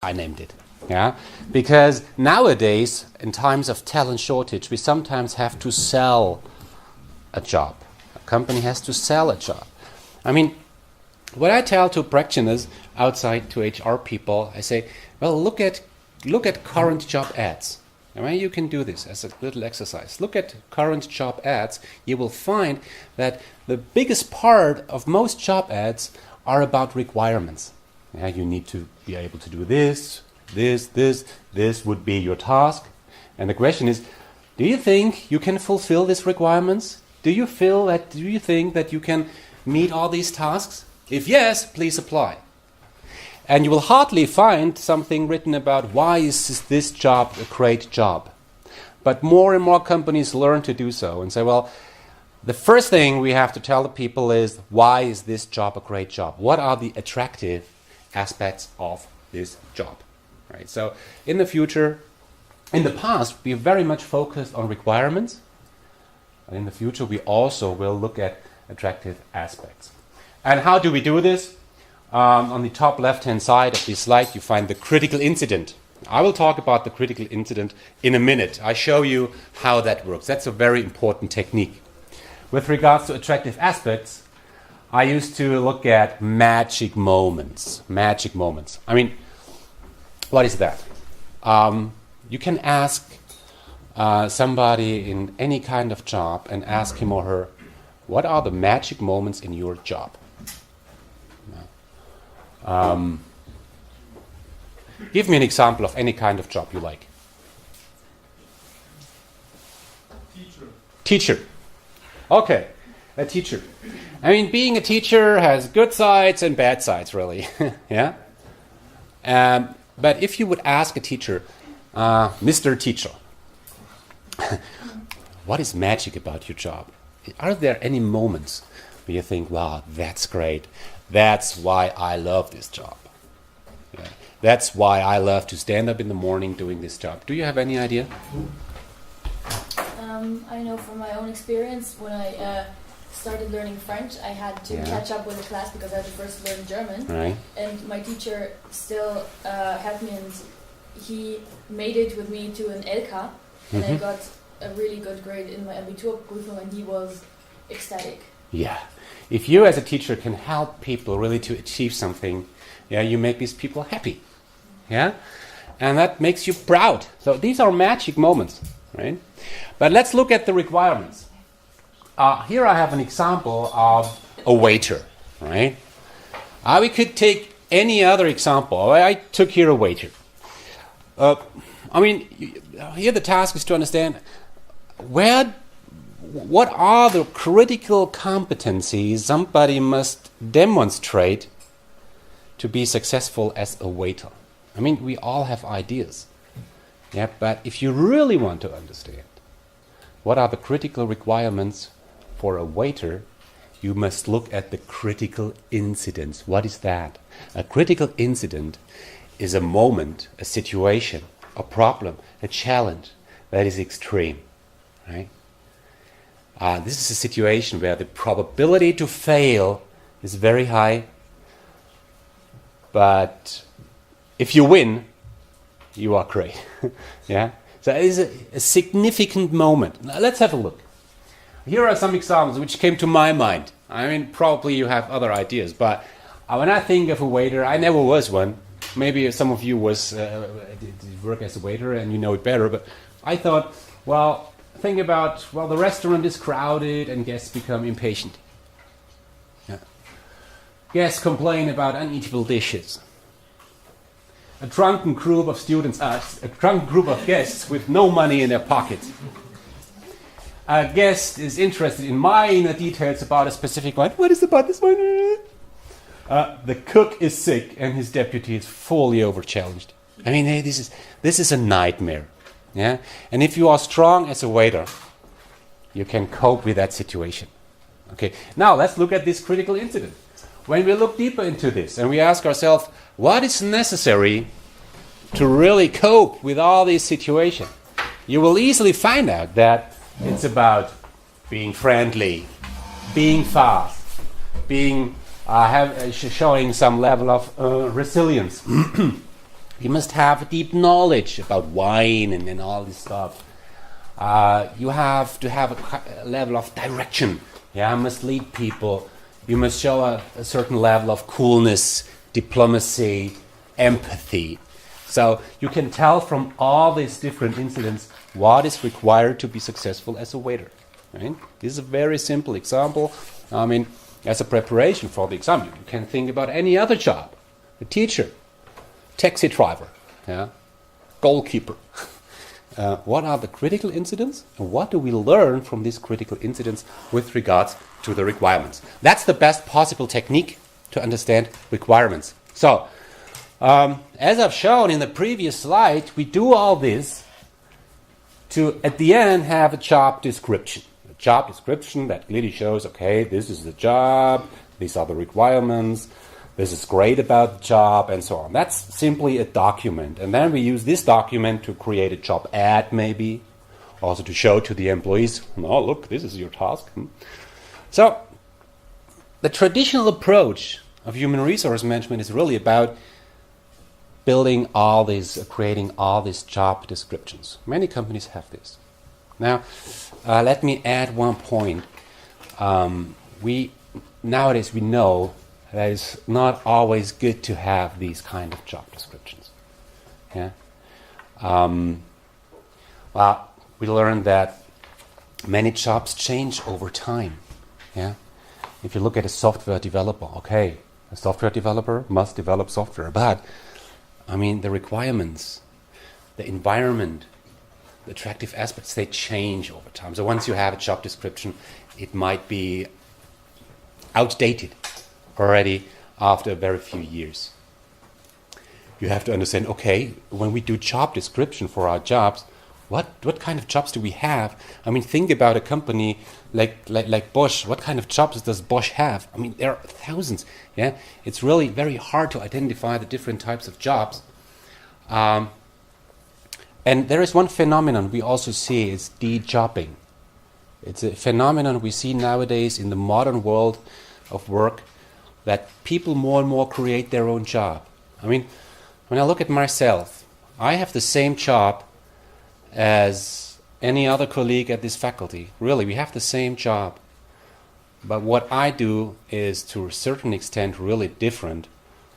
I named it. Yeah, because nowadays, in times of talent shortage, we sometimes have to sell a job. A company has to sell a job. I mean, what I tell to practitioners outside, to HR people, I say, well, look at current job ads. I mean, you can do this as a little exercise. Look at current job ads. You will find that the biggest part of most job ads are about requirements. Yeah, you need to be able to do this would be your task. And the question is, do you think you can fulfill these requirements? Do you think that you can meet all these tasks? If yes, please apply. And you will hardly find something written about why is this job a great job. But more and more companies learn to do so and say, well, the first thing we have to tell the people is, why is this job a great job? What are the attractive aspects of this job? Right. So in the future, in the past, we very much focused on requirements. And in the future, we also will look at attractive aspects. And how do we do this? On the top left-hand side of this slide, you find the critical incident. I will talk about the critical incident in a minute. I show you how that works. That's a very important technique. With regards to attractive aspects, I used to look at magic moments. Magic moments. I mean, what is that? You can ask somebody in any kind of job and ask him or her, what are the magic moments in your job? Give me an example of any kind of job you like. Teacher. Okay, a teacher. I mean, being a teacher has good sides and bad sides, really. Yeah. But if you would ask a teacher, Mr. Teacher, what is magic about your job? Are there any moments where you think, wow, that's great. That's why I love this job. Yeah. That's why I love to stand up in the morning doing this job. Do you have any idea? I know from my own experience, when I started learning French, I had to catch up with the class because I was first learning German. Right. And my teacher still helped me, and he made it with me to an LK, and I got a really good grade in my Abiturprüfung, and he was ecstatic. Yeah. If you as a teacher can help people really to achieve something, yeah, you make these people happy. Yeah? And that makes you proud. So these are magic moments, right? But let's look at the requirements. Here I have an example of a waiter, right? We could take any other example. I took here a waiter. I mean, here the task is to understand what are the critical competencies somebody must demonstrate to be successful as a waiter. I mean, we all have ideas. Yeah, but if you really want to understand what are the critical requirements for a waiter, you must look at the critical incidents. What is that? A critical incident is a moment, a situation, a problem, a challenge that is extreme, right? This is a situation where the probability to fail is very high, but if you win, you are great. Yeah. So it is a significant moment. Now, let's have a look. Here are some examples which came to my mind. I mean, probably you have other ideas, but when I think of a waiter, I never was one. Maybe some of you did work as a waiter and you know it better, but I thought, well, think about, the restaurant is crowded and guests become impatient. Yeah. Guests complain about uneatable dishes. A drunken group of guests with no money in their pockets. A guest is interested in minor details about a specific wine. What is about this wine? The cook is sick and his deputy is fully over-challenged. I mean, hey, this is a nightmare. Yeah, and if you are strong as a waiter, you can cope with that situation. Okay, now let's look at this critical incident. When we look deeper into this and we ask ourselves, what is necessary to really cope with all these situations? You will easily find out that it's about being friendly, being fast, being showing some level of resilience. You must have deep knowledge about wine and all this stuff. You have to have a level of direction. Yeah, you must lead people. You must show a certain level of coolness, diplomacy, empathy. So you can tell from all these different incidents what is required to be successful as a waiter. Right? This is a very simple example. I mean, as a preparation for the exam, you can think about any other job. A teacher, taxi driver, yeah, goalkeeper. What are the critical incidents, and what do we learn from these critical incidents with regards to the requirements? That's the best possible technique to understand requirements. So, as I've shown in the previous slide, we do all this to, at the end, have a job description. A job description that clearly shows, okay, this is the job, these are the requirements, this is great about the job, and so on. That's simply a document. And then we use this document to create a job ad, maybe, also to show to the employees, oh, look, this is your task. So, the traditional approach of human resource management is really about building all these, creating all these job descriptions. Many companies have this. Now, let me add one point. Nowadays we know that it's not always good to have these kind of job descriptions. Yeah. Well, we learned that many jobs change over time. Yeah. If you look at a software developer, okay, a software developer must develop software, but I mean the requirements, the environment, the attractive aspects, they change over time. So once you have a job description, it might be outdated already after a very few years. You have to understand, okay, when we do job description for our jobs, what kind of jobs do we have? I mean, think about a company like Bosch. What kind of jobs does Bosch have? I mean, there are thousands. Yeah, it's really very hard to identify the different types of jobs. And there is one phenomenon we also see, is de-jobbing. It's a phenomenon we see nowadays in the modern world of work, that people more and more create their own job. I mean, when I look at myself, I have the same job as any other colleague at this faculty. Really, we have the same job. But what I do is, to a certain extent, really different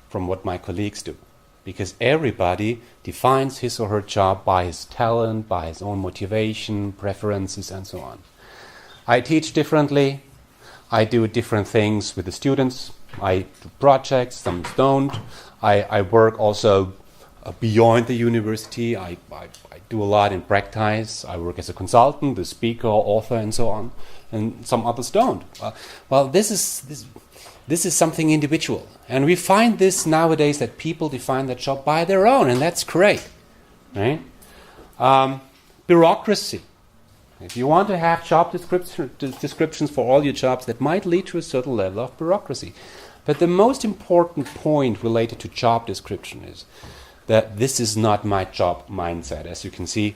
from what my colleagues do. Because everybody defines his or her job by his talent, by his own motivation, preferences, and so on. I teach differently. I do different things with the students. I do projects, some don't. I work also beyond the university. I do a lot in practice. I work as a consultant, a speaker, author, and so on. And some others don't. Well, this is something individual. And we find this nowadays, that people define their job by their own, and that's great. Right? Bureaucracy. If you want to have job descriptions for all your jobs, that might lead to a certain level of bureaucracy. But the most important point related to job description is that this is not my job mindset. As you can see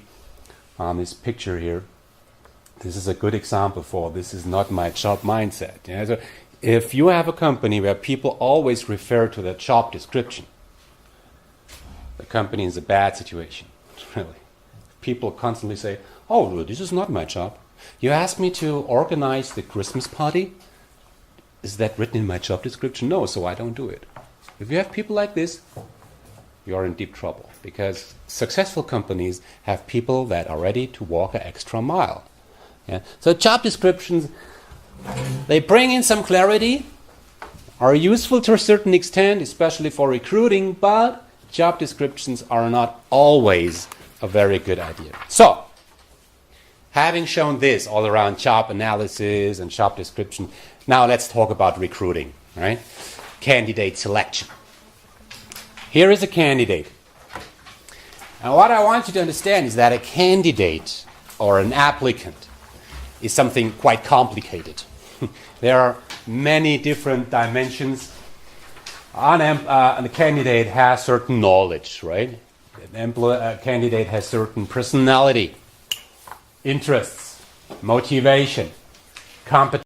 on this picture here, this is a good example for this is not my job mindset. Yeah? So if you have a company where people always refer to their job description, the company is a bad situation, really. People constantly say, oh, this is not my job. You asked me to organize the Christmas party. Is that written in my job description? No, so I don't do it. If you have people like this, you are in deep trouble, because successful companies have people that are ready to walk an extra mile. Yeah? So job descriptions, they bring in some clarity, are useful to a certain extent, especially for recruiting, but job descriptions are not always a very good idea. So, having shown this all around job analysis and job description, now let's talk about recruiting, right? Candidate selection. Here is a candidate. And what I want you to understand is that a candidate or an applicant is something quite complicated. There are many different dimensions. A candidate has certain knowledge, right? A candidate has certain personality, interests, motivation, competence.